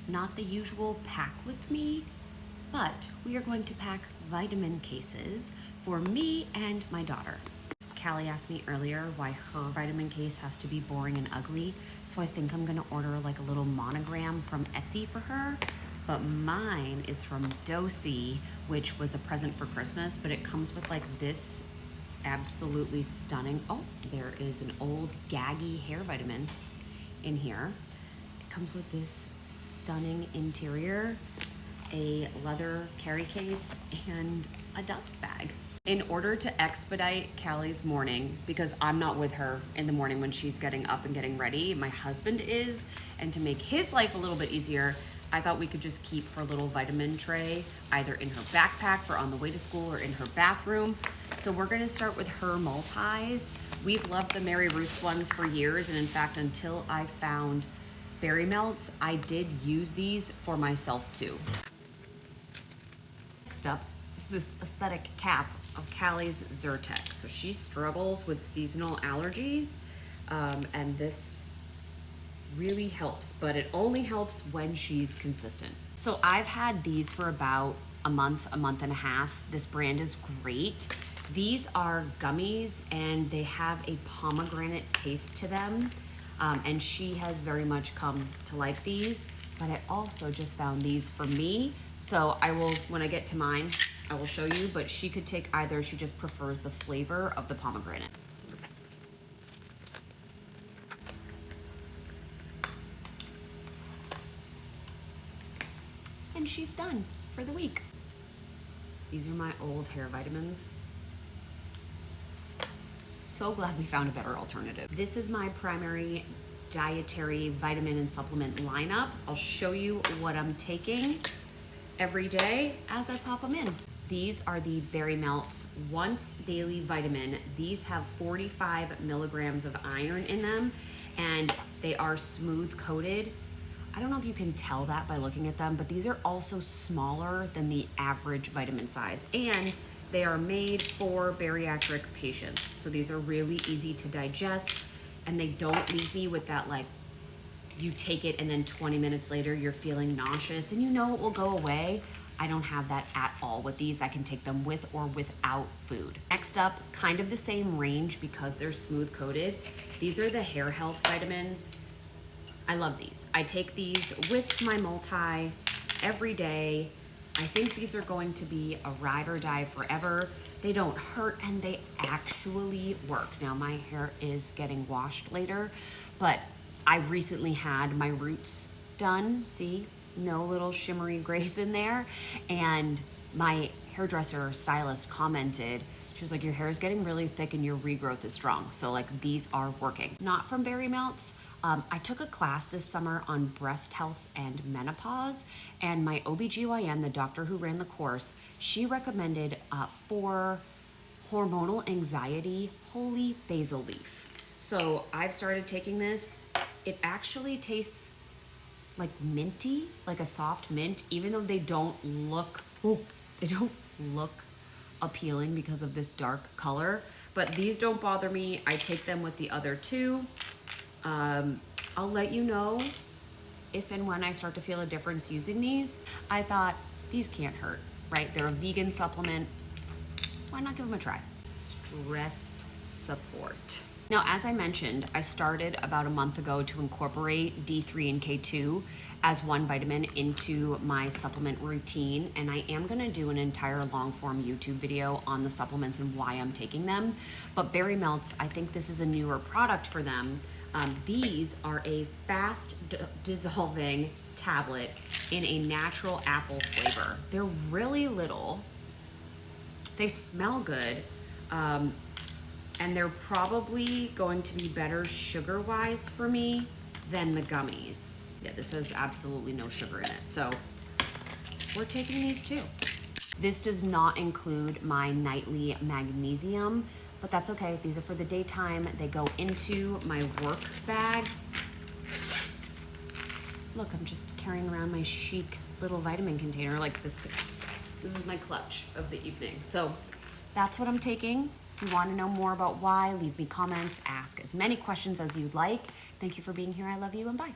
not the usual pack with me, but we are going to pack vitamin cases for me and my daughter. Callie asked me earlier why her vitamin case has to be boring and ugly, so I think I'm gonna order like a little monogram from Etsy for her. But mine is from Dosey, which was a present for Christmas, but it comes with like this absolutely stunning, oh, there is an old Gaggy hair vitamin in here. It comes with this stunning interior, a leather carry case, and a dust bag. In order to expedite Callie's morning, because I'm not with her in the morning when she's getting up and getting ready, my husband is, and to make his life a little bit easier, I thought we could just keep her little vitamin tray either in her backpack for on the way to school or in her bathroom. So we're gonna start with her multis. We've loved the Mary Ruth's ones for years, and in fact, until I found Berry Melts, I did use these for myself too. Next up is this aesthetic cap of Callie's Zyrtec. So she struggles with seasonal allergies, and this really helps, but it only helps when she's consistent. So I've had these for about a month and a half. This brand is great. These are gummies and they have a pomegranate taste to them. And she has very much come to like these, but I also just found these for me. So I will, when I get to mine, I will show you, but she could take either. She just prefers the flavor of the pomegranate. And she's done for the week. These are my old hair vitamins. So glad we found a better alternative. This is my primary dietary vitamin and supplement lineup. I'll show you what I'm taking every day as I pop them in. These are the Berry Melts Once Daily Vitamin. These have 45 milligrams of iron in them, and they are smooth coated. I don't know if you can tell that by looking at them, but these are also smaller than the average vitamin size, and they are made for bariatric patients. So these are really easy to digest, and they don't leave me with that, like, you take it and then 20 minutes later you're feeling nauseous and you know it will go away. I don't have that at all with these. I can take them with or without food. Next up, kind of the same range because they're smooth coated. These are the hair health vitamins. I love these. I take these with my multi every day. I think these are going to be a ride or die forever. They don't hurt and they actually work. Now my hair is getting washed later, but I recently had my roots done. See, no little shimmery grays in there. And my hairdresser stylist commented, she was like, your hair is getting really thick and your regrowth is strong. So like these are working. Not from Berry Melts. I took a class this summer on breast health and menopause, and my OBGYN, the doctor who ran the course, she recommended for hormonal anxiety, holy basil leaf. So I've started taking this. It actually tastes like minty, like a soft mint, even though they don't look appealing because of this dark color, but these don't bother me. I take them with the other two. I'll let you know if and when I start to feel a difference using these. I thought these can't hurt, right? They're a vegan supplement. Why not give them a try? Stress support. Now, as I mentioned, I started about a month ago to incorporate D3 and K2 as one vitamin into my supplement routine, and I am gonna do an entire long form YouTube video on the supplements and why I'm taking them. But Berry Melts, I think this is a newer product for them. These are a fast dissolving tablet in a natural apple flavor. They're really little. They smell good. And they're probably going to be better sugar-wise for me than the gummies. Yeah, this has absolutely no sugar in it. So we're taking these too. This does not include my nightly magnesium, but that's okay. These are for the daytime. They go into my work bag. Look, I'm just carrying around my chic little vitamin container like this. This is my clutch of the evening. So that's what I'm taking. If you want to know more about why, leave me comments, ask as many questions as you'd like. Thank you for being here. I love you and bye.